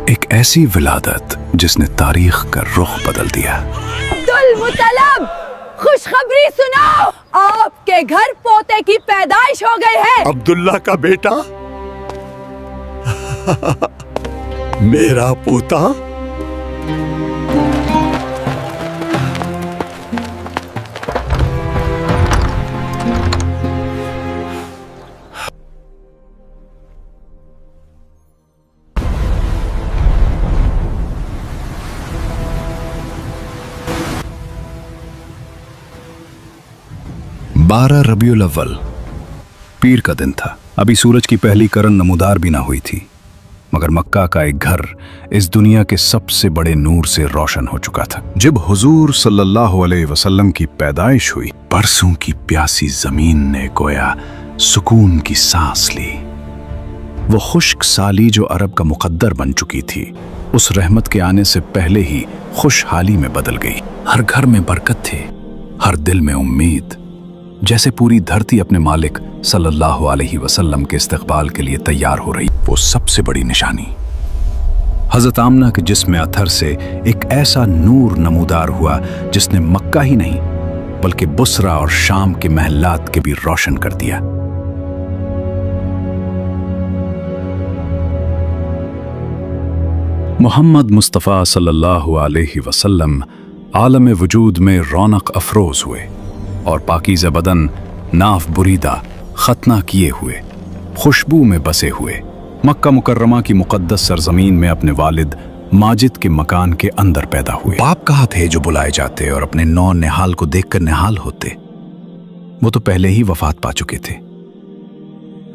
ایک ایسی ولادت جس نے تاریخ کا رخ بدل دیا۔ عبد المطلب، خوشخبری سناؤ، آپ کے گھر پوتے کی پیدائش ہو گئی ہے۔ عبداللہ کا بیٹا، میرا پوتا۔ بارہ ربیع الاول پیر کا دن تھا۔ ابھی سورج کی پہلی کرن نمودار بھی نہ ہوئی تھی، مگر مکہ کا ایک گھر اس دنیا کے سب سے بڑے نور سے روشن ہو چکا تھا۔ جب حضور صلی اللہ علیہ وسلم کی پیدائش ہوئی، برسوں کی پیاسی زمین نے گویا سکون کی سانس لی۔ وہ خشک سالی جو عرب کا مقدر بن چکی تھی، اس رحمت کے آنے سے پہلے ہی خوشحالی میں بدل گئی۔ ہر گھر میں برکت تھی، ہر دل میں امید، جیسے پوری دھرتی اپنے مالک صلی اللہ علیہ وسلم کے استقبال کے لیے تیار ہو رہی۔ وہ سب سے بڑی نشانی حضرت آمنہ کے جسم اطہر سے ایک ایسا نور نمودار ہوا جس نے مکہ ہی نہیں بلکہ بصرہ اور شام کے محلات کے بھی روشن کر دیا۔ محمد مصطفیٰ صلی اللہ علیہ وسلم عالم وجود میں رونق افروز ہوئے اور پاکیزہ بدن، ناف بریدہ، ختنہ کیے ہوئے، خوشبو میں بسے ہوئے مکہ مکرمہ کی مقدس سرزمین میں اپنے والد ماجد کے مکان کے اندر پیدا ہوئے۔ باپ کہاں تھے جو بلائے جاتے اور اپنے نو نہال کو دیکھ کر نہال ہوتے؟ وہ تو پہلے ہی وفات پا چکے تھے۔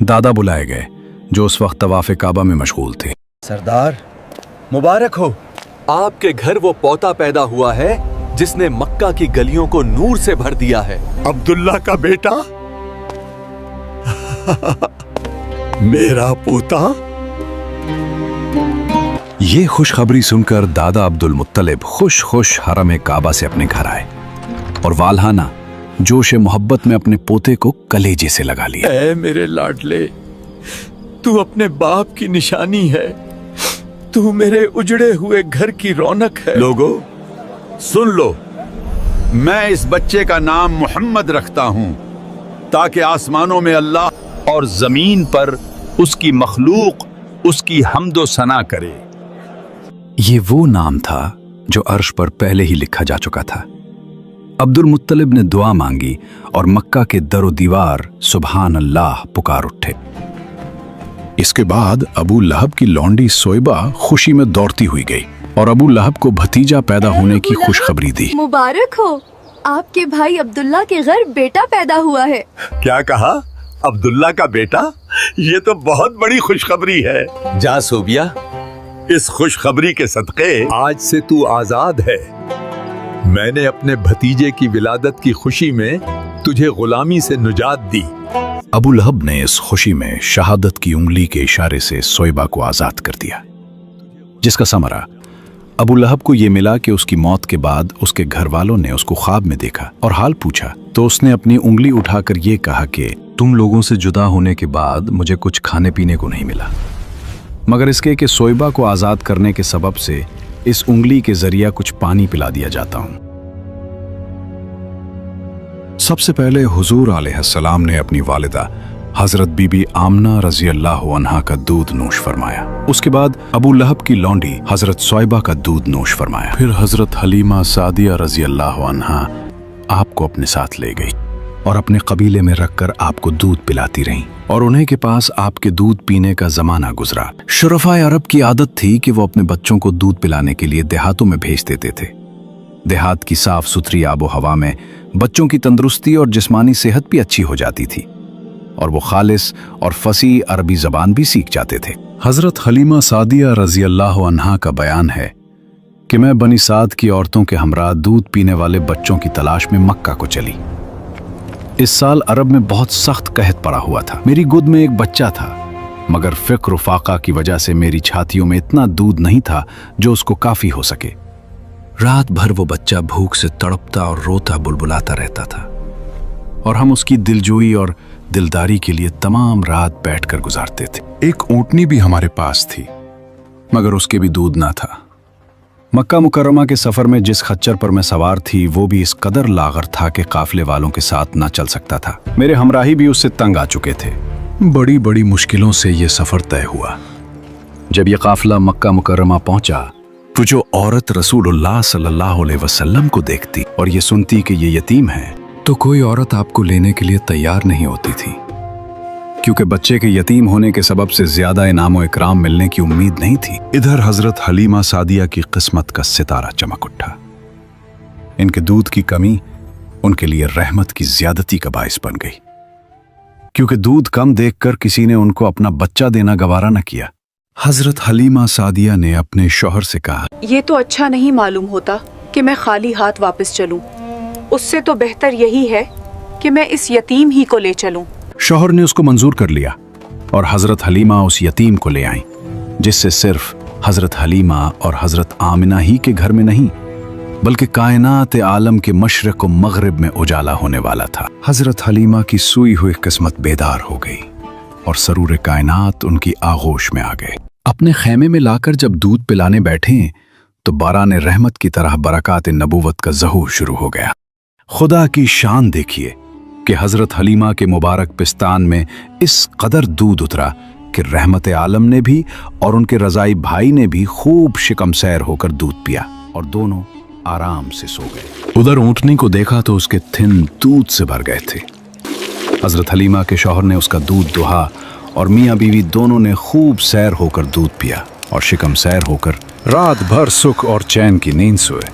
دادا بلائے گئے جو اس وقت طواف کعبہ میں مشغول تھے۔ سردار مبارک ہو، آپ کے گھر وہ پوتا پیدا ہوا ہے جس نے مکہ کی گلیوں کو نور سے بھر دیا ہے۔ عبداللہ کا بیٹا، میرا پوتا۔ یہ خوشخبری سن کر دادا عبد المطلب خوش خوش حرم کعبہ سے اپنے گھر آئے اور والہانہ جوش محبت میں اپنے پوتے کو کلیجے سے لگا لیا۔ اے میرے لاڈلے، تو اپنے باپ کی نشانی ہے، تو میرے اجڑے ہوئے گھر کی رونق ہے۔ لوگو سن لو، میں اس بچے کا نام محمد رکھتا ہوں تاکہ آسمانوں میں اللہ اور زمین پر اس کی مخلوق اس کی حمد و ثنا کرے۔ یہ وہ نام تھا جو عرش پر پہلے ہی لکھا جا چکا تھا۔ عبد المطلب نے دعا مانگی اور مکہ کے در و دیوار سبحان اللہ پکار اٹھے۔ اس کے بعد ابو لہب کی لونڈی سویبہ خوشی میں دوڑتی ہوئی گئی اور ابو لہب کو بھتیجا پیدا ہونے کی خوشخبری دی۔ مبارک ہو، آپ کے بھائی عبداللہ کے گھر بیٹا پیدا ہوا ہے۔ کیا کہا؟ عبداللہ کا بیٹا؟ یہ تو بہت بڑی خوشخبری ہے۔ جا صوبیہ، اس خوشخبری کے صدقے آج سے تو آزاد ہے۔ میں نے اپنے بھتیجے کی ولادت کی خوشی میں تجھے غلامی سے نجات دی۔ ابو لہب نے اس خوشی میں شہادت کی انگلی کے اشارے سے سویبہ کو آزاد کر دیا، جس کا ثمرہ ابو لہب کو یہ ملا کہ اس کی موت کے بعد اس کے گھر والوں نے اس کو خواب میں دیکھا اور حال پوچھا تو اس نے اپنی انگلی اٹھا کر یہ کہا کہ تم لوگوں سے جدا ہونے کے بعد مجھے کچھ کھانے پینے کو نہیں ملا، مگر اس کے کہ سویبہ کو آزاد کرنے کے سبب سے اس انگلی کے ذریعہ کچھ پانی پلا دیا جاتا ہوں۔ سب سے پہلے حضور علیہ السلام نے اپنی والدہ حضرت بی بی آمنہ رضی اللہ عنہا کا دودھ نوش فرمایا، اس کے بعد ابو لہب کی لونڈی حضرت سویبہ کا دودھ نوش فرمایا، پھر حضرت حلیمہ سعدیہ رضی اللہ عنہا آپ کو اپنے ساتھ لے گئی اور اپنے قبیلے میں رکھ کر آپ کو دودھ پلاتی رہیں اور انہیں کے پاس آپ کے دودھ پینے کا زمانہ گزرا۔ شرفائے عرب کی عادت تھی کہ وہ اپنے بچوں کو دودھ پلانے کے لیے دیہاتوں میں بھیج دیتے تھے۔ دیہات کی صاف ستھری آب و ہوا میں بچوں کی تندرستی اور جسمانی صحت بھی اچھی ہو جاتی تھی اور وہ خالص اور فصیح عربی زبان بھی سیکھ جاتے تھے۔ حضرت حلیمہ سعدیہ رضی اللہ عنہا کا بیان ہے کہ میں بنی سعد کی عورتوں کے ہمراہ دودھ پینے والے بچوں کی تلاش میں مکہ کو چلی۔ اس سال عرب میں بہت سخت قحط پڑا ہوا تھا۔ میری گود میں ایک بچہ تھا، مگر فقر و فاقہ کی وجہ سے میری چھاتیوں میں اتنا دودھ نہیں تھا جو اس کو کافی ہو سکے۔ رات بھر وہ بچہ بھوک سے تڑپتا اور روتا بلبلاتا رہتا تھا اور ہم اس کی دلجوئی اور دلداری کے لیے تمام رات بیٹھ کر گزارتے تھے۔ ایک اونٹنی بھی ہمارے پاس تھی، मगर उसके भी दूध ना था। मक्का मुकर्रमा के सफर में जिस खच्चर पर मैं सवार थी वो भी इस कदर लागर था कि काफिले वालों के साथ ना चल सकता था। मेरे हमराही भी उससे तंग आ चुके थे। बड़ी बड़ी मुश्किलों से ये सफर तय हुआ। जब ये काफिला मक्का मुकर्रमा पहुंचा तो जो औरत रसूलुल्लाह सल्लल्लाहु अलैहि वसल्लम को देखती और ये सुनती कि ये यतीम है तो कोई औरत आपको लेने के लिए तैयार नहीं होती थी, क्योंकि बच्चे के यतीम होने के सबब से ज्यादा इनाम और इकराम मिलने की उम्मीद नहीं थी। इधर हजरत हलीमा सादिया की किस्मत का सितारा चमक उठा। इनके दूध की कमी उनके लिए रहमत की ज्यादती का बाइस बन गई, क्योंकि दूध कम देखकर किसी ने उनको अपना बच्चा देना गवारा न किया। हजरत हलीमा सादिया ने अपने शौहर से कहा, ये तो अच्छा नहीं मालूम होता कि मैं खाली हाथ वापस चलूं। उससे तो बेहतर यही है कि मैं इस यतीम ही को ले चलूं। शौहर ने उसको मंजूर कर लिया और हजरत हलीमा उस यतीम को ले आई, जिससे सिर्फ हजरत हलीमा और हजरत आमिना ही के घर में नहीं बल्कि कायनात आलम के मशरक और मगरिब में उजाला होने वाला था। हजरत हलीमा की सूई हुई किस्मत बेदार हो गई और सरूर कायनात उनकी आगोश में आ गए। अपने खैमे में लाकर जब दूध पिलाने बैठे तो बारान रहमत की तरह बरकात नबूवत का ज़हूर शुरू हो गया। खुदा की शान देखिए कि हजरत हलीमा के मुबारक पिस्तान में इस कदर दूध उतरा कि रहमत आलम ने भी और उनके रजाई भाई ने भी खूब शिकमसैर होकर दूध पिया और दोनों आराम से सो गए। उधर ऊंटनी को देखा तो उसके थिन दूध से भर गए थे। हजरत हलीमा के शौहर ने उसका दूध दुहा और मियाँ बीवी दोनों ने खूब सैर होकर दूध पिया और शिकमसैर होकर रात भर सुख और चैन की नींद सोए।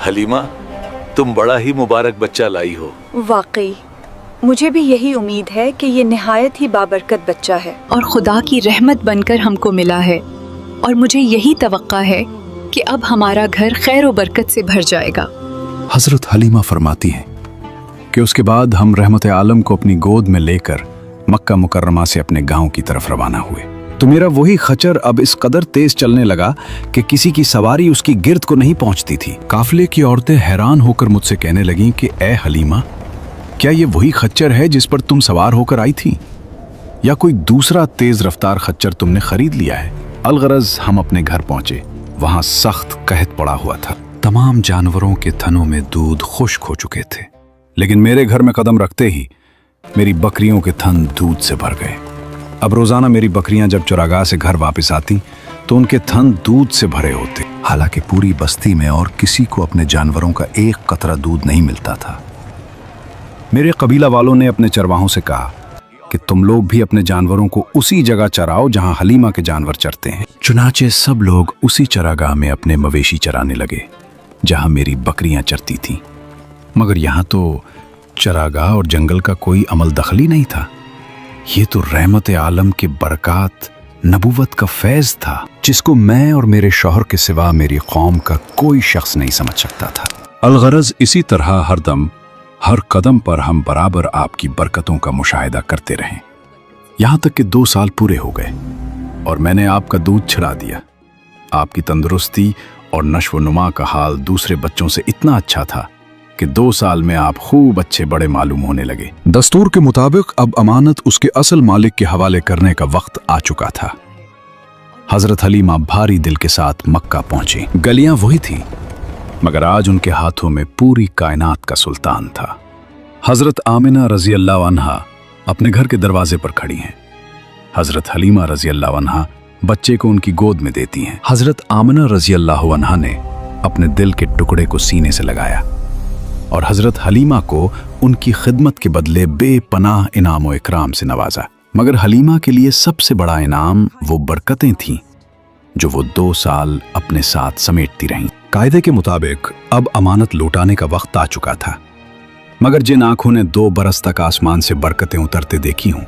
हलीमा, तुम बड़ा ही मुबारक बच्चा लाई हो। वाकई मुझे भी यही उम्मीद है कि ये निहायत ही बाबरकत बच्चा है और खुदा की रहमत बनकर हमको मिला है, और मुझे यही तवक्का है कि अब हमारा घर खैर व बरकत से भर जाएगा। हजरत हलीमा फरमाती हैं कि उसके बाद हम रहमत आलम को अपनी गोद में लेकर मक्का मुकर्रमा से अपने गांव की तरफ रवाना हुए तो मेरा वही खच्चर अब इस कदर तेज चलने लगा कि किसी की सवारी उसकी गिर्द को नहीं पहुंचती थी। काफिले की औरतें हैरान होकर मुझसे कहने लगीं कि ए हलीमा, क्या ये वही खच्चर है जिस पर तुम सवार होकर आई थी, या कोई दूसरा तेज रफ्तार खच्चर तुमने खरीद लिया है? अलगरज हम अपने घर पहुंचे। वहां सख्त कहत पड़ा हुआ था। तमाम जानवरों के थनों में दूध खुश्क हो चुके थे, लेकिन मेरे घर में कदम रखते ही मेरी बकरियों के थन दूध से भर गए। अब रोजाना मेरी बकरियां जब चरागाह से घर वापस आती तो उनके थन दूध से भरे होते। हालांकि पूरी बस्ती में और किसी को अपने जानवरों का एक कतरा दूध नहीं मिलता था। मेरे कबीला वालों ने अपने चरवाहों से कहा कि तुम लोग भी अपने जानवरों को उसी जगह चराओ जहां हलीमा के जानवर चरते हैं। चुनाचे सब लोग उसी चरागाह में अपने मवेशी चराने लगे जहां मेरी बकरियां चरती थीं। मगर यहां तो चरागाह और जंगल का अमल दखली नहीं था। ये तो रहमत आलम के बरकात नबूवत का फैज था, जिसको मैं और मेरे शौहर के सिवा मेरी कौम का कोई शख्स नहीं समझ सकता था। अलगरज इसी तरह हरदम हर कदम पर हम बराबर आपकी बरकतों का मुशाहिदा करते रहें, यहां तक कि 2 साल पूरे हो गए और मैंने आपका दूध छिड़ा दिया। आपकी तंदुरुस्ती और नश्व नुमा का हाल दूसरे बच्चों से इतना अच्छा था कि 2 साल में आप खूब अच्छे बड़े मालूम होने लगे। दस्तूर के मुताबिक अब अमानत उसके असल मालिक के हवाले करने का वक्त आ चुका था। हजरत हलीमा भारी दिल के साथ मक्का पहुंची। गलियां वही थीं, मगर आज उनके हाथों में पूरी कायनात का सुल्तान था। हजरत आमिना रजी अल्लाह अन्हा अपने घर के दरवाजे पर खड़ी हैं। हजरत हलीमा रजी अल्लाह अन्हा बच्चे को उनकी गोद में देती हैं। हजरत आमिना रजी अल्लाह अन्हा ने अपने दिल के टुकड़े को सीने से लगाया और हजरत हलीमा को उनकी खिदमत के बदले बेपनाह इनाम और इकराम से नवाजा। मगर हलीमा के लिए सबसे बड़ा इनाम वो बरकतें थीं जो वो 2 साल अपने साथ समेटती रहीं। कायदे के मुताबिक अब अमानत लौटाने का वक्त आ चुका था, मगर जिन आंखों ने 2 बरस तक आसमान से बरकतें उतरते देखी हों,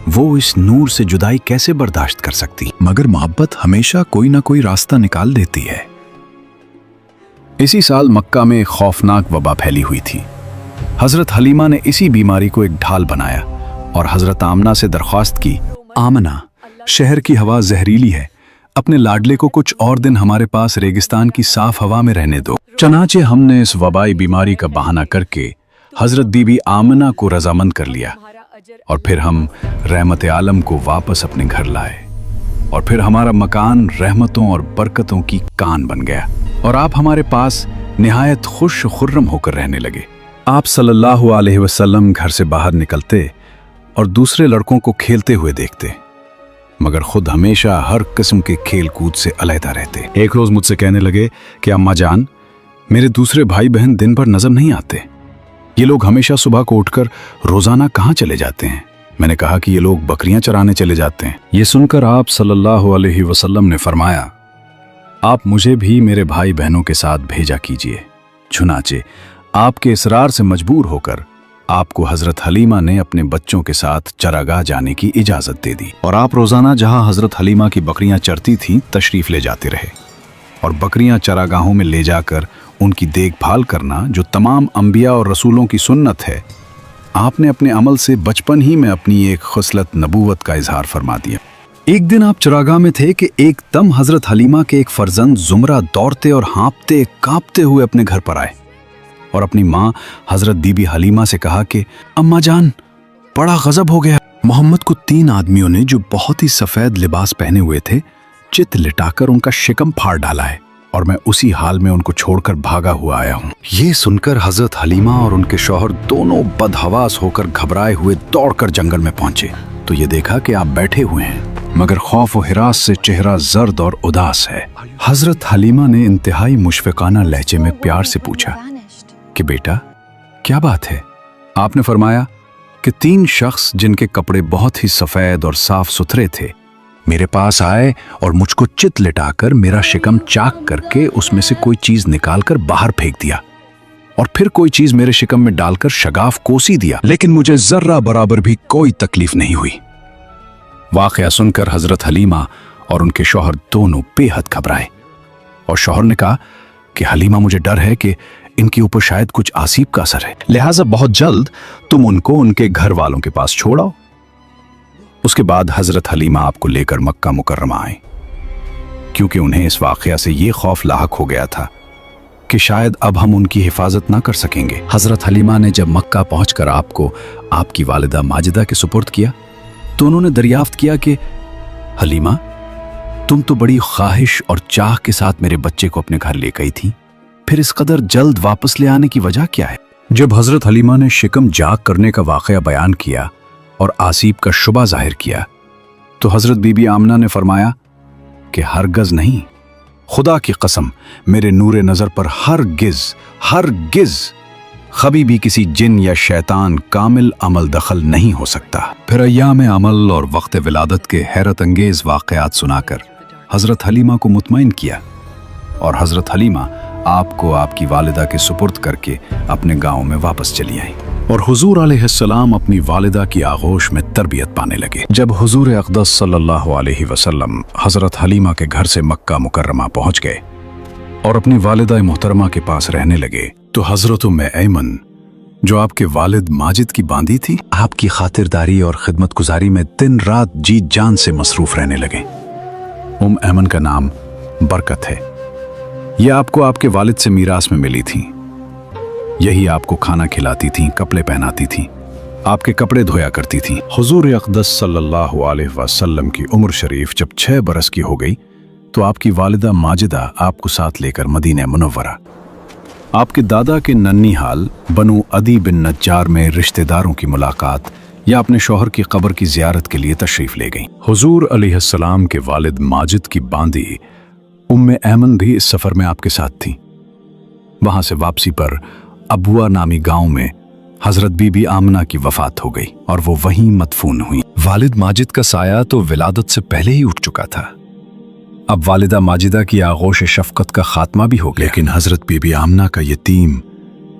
वो इस नूर से जुदाई कैसे बर्दाश्त कर सकती? मगर मोहब्बत हमेशा कोई ना कोई रास्ता निकाल देती है। इसी साल मक्का में एक खौफनाक वबा फैली हुई थी। हजरत हलीमा ने इसी बीमारी को एक ढाल बनाया और हजरत आमना से दरख्वास्त की, आमना, शहर की हवा जहरीली है, अपने लाडले को कुछ और दिन हमारे पास रेगिस्तान की साफ हवा में रहने दो। चनाचे हमने इस वबाई बीमारी का बहाना करके हजरत बीबी आमना को रजामंद कर लिया और फिर हम रहमत आलम को वापस अपने घर लाए और फिर हमारा मकान रहमतों और बरकतों की कान बन गया और आप हमारे पास निहायत खुश खुर्रम होकर रहने लगे। आप सल्लल्लाहु अलैहि वसल्लम घर से बाहर निकलते और दूसरे लड़कों को खेलते हुए देखते, मगर खुद हमेशा हर किस्म के खेल कूद से अलहदा रहते। एक रोज मुझसे कहने लगे कि अम्मा जान, मेरे दूसरे भाई बहन दिन भर नजर नहीं आते, ये लोग हमेशा सुबह को उठकर रोजाना कहाँ चले जाते हैं? मैंने कहा कि ये लोग बकरियां चराने चले जाते हैं। ये सुनकर आप सल्लल्लाहु अलैहि वसल्लम ने फरमाया, आप मुझे भी मेरे भाई बहनों के साथ भेजा कीजिए। चुनाचे आपके इसरार से मजबूर होकर आपको हजरत हलीमा ने अपने बच्चों के साथ चरागाह जाने की इजाजत दे दी और आप रोजाना जहां हजरत हलीमा की बकरियां चरती थीं तशरीफ ले जाते रहे और बकरियां चरागाहों में ले जाकर उनकी देखभाल करना जो तमाम अंबिया और रसूलों की सुन्नत है, आपने अपने अमल से बचपन ही में अपनी एक खुसलत नबूवत का इजहार फरमा दिया। एक दिन आप चरागाह में थे कि एकदम हजरत हलीमा के एक फर्जंद जुमरा दौड़ते और हाँपते कांपते हुए अपने घर पर आए और अपनी माँ हजरत बीबी हलीमा से कहा कि अम्मा जान, बड़ा गजब हो गया। मोहम्मद को 3 आदमियों ने जो बहुत ही सफेद लिबास पहने हुए थे चित लिटाकर उनका शिकम फाड़ डाला है और मैं उसी हाल में उनको छोड़कर भागा हुआ आया हूँ। ये सुनकर हजरत हलीमा और उनके शौहर दोनों बदहवास होकर घबराए हुए दौड़कर जंगल में पहुंचे तो ये देखा कि आप बैठे हुए हैं, मगर खौफ और हिरास से चेहरा जर्द और उदास है। हजरत हलीमा ने इंतहाई मुशफिकाना लहजे में प्यार से पूछा कि बेटा क्या बात है? आपने फरमाया कि 3 शख्स जिनके कपड़े बहुत ही सफेद और साफ सुथरे थे मेरे पास आए और मुझको चित लिटाकर मेरा शिकम चाक करके उसमें से कोई चीज निकालकर बाहर फेंक दिया और फिर कोई चीज मेरे शिकम में डालकर शगाफ कोसी दिया, लेकिन मुझे जर्रा बराबर भी कोई तकलीफ नहीं हुई। वाकया सुनकर हजरत हलीमा और उनके शौहर दोनों बेहद घबराए और शौहर ने कहा कि हलीमा, मुझे डर है कि इनके ऊपर शायद कुछ आसीब का असर है, लिहाजा बहुत जल्द तुम उनको उनके घर वालों के पास छोड़ाओ। उसके बाद हजरत हलीमा आपको लेकर मक्का मुकर्रमा आए, क्योंकि उन्हें इस वाकया से ये खौफ लाहक हो गया था कि शायद अब हम उनकी हिफाजत ना कर सकेंगे। हजरत हलीमा ने जब मक्का पहुंचकर आपको आपकी वालिदा माजिदा के सुपुर्द किया तो उन्होंने दरियाफ्त किया कि हलीमा, तुम तो बड़ी ख्वाहिश और चाह के साथ मेरे बच्चे को अपने घर ले गई थी, फिर इस कदर जल्द वापस ले आने की वजह क्या है? जब हजरत हलीमा ने शिकम जाग करने का वाकया बयान किया और आसीब का शुबा जाहिर किया तो हजरत बीबी आमना ने फरमाया कि हरगज नहीं, खुदा की कसम, मेरे नूरे नजर पर हरगिज कभी भी किसी जिन या शैतान कामिल अमल दखल नहीं हो सकता। फिर अय्याम अमल और वक्त विलादत के हैरत अंगेज वाकयात सुनाकर हजरत हलीमा को मुतमईन किया और हजरत हलीमा आपको आपकी वालिदा के सुपुर्द करके अपने गांव में वापस चली आई और हुजूर अलैहिस्सलाम अपनी वालिदा की आगोश में तरबियत पाने लगे। जब हुजूर अक़दस सल्लल्लाहु अलैहि वसल्लम हजरत हलीमा के घर से मक्का मुकर्रमा पहुंच गए और अपनी वालिदा मोहतरमा के पास रहने लगे तो हजरत उम्मे ऐमन, जो आपके वालिद माजिद की बांदी थी, आपकी खातिरदारी और खिदमतगुजारी में दिन रात जी जान से मसरूफ रहने लगे। ऐमन का नाम बरकत है। ये आपको आपके वालिद से मीरास में मिली थी। यही आपको खाना खिलाती थीं, कपड़े पहनाती थीं, आपके कपड़े धोया करती थीं। हुजूर अक़दस सल्लल्लाहु अलैहि वसल्लम की उम्र शरीफ जब 6 बरस की हो गई तो आपकी वालिदा माजिदा आपको साथ लेकर मदीना मुनव्वरा, आपके दादा के नन्नीहाल बनु अदी बिन नज्जार में रिश्तेदारों की मुलाकात या अपने शौहर की कब्र की जियारत के लिए तशरीफ ले गईं। हुजूर अलैहिस्सलाम के वालिद माजिद की बांदी उम्मे ऐमन भी इस सफर में आपके साथ थी। वहां से वापसी पर अबुआ नामी गांव में हजरत बीबी आमना की वफात हो गई और वो वहीं मदफून हुई। वालिद माजिद का साया तो विलादत से पहले ही उठ चुका था। अब वालिदा माजिदा की आगोश शफकत का खात्मा भी हो गया, लेकिन हजरत बीबी आमना का यतीम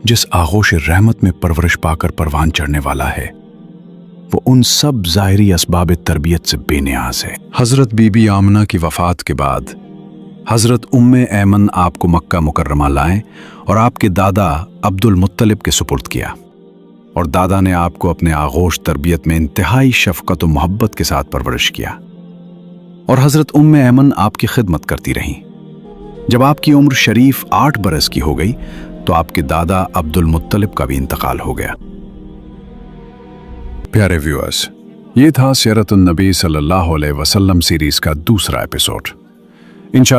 जिस आगोश रहमत में परवरिश पाकर परवान चढ़ने वाला है, वो उन सब ज़ाहिरी असबाब तरबियत से बेनियाज है। हजरत बीबी आमना की वफात के बाद हजरत उम्मे ऐमन आपको मक्का मुकर्रमा लाए और आपके दादा अब्दुल मुत्तलिब के सुपुर्द किया और दादा ने आपको अपने आगोश तरबियत में इंतहाई शफकत और मोहब्बत के साथ परवरिश किया। और हजरत उम्मे ऐमन आपकी खिदमत करती रहीं। जब आपकी उम्र शरीफ 8 बरस की हो गई तो आपके दादा अब्दुल मुत्तलिब का भी इंतकाल हो गया। प्यारे व्यूअर्स, ये था सीरतुन नबी सल्लल्लाहु अलैहि वसल्लम सीरीज का दूसरा एपिसोड। इंशाअल्लाह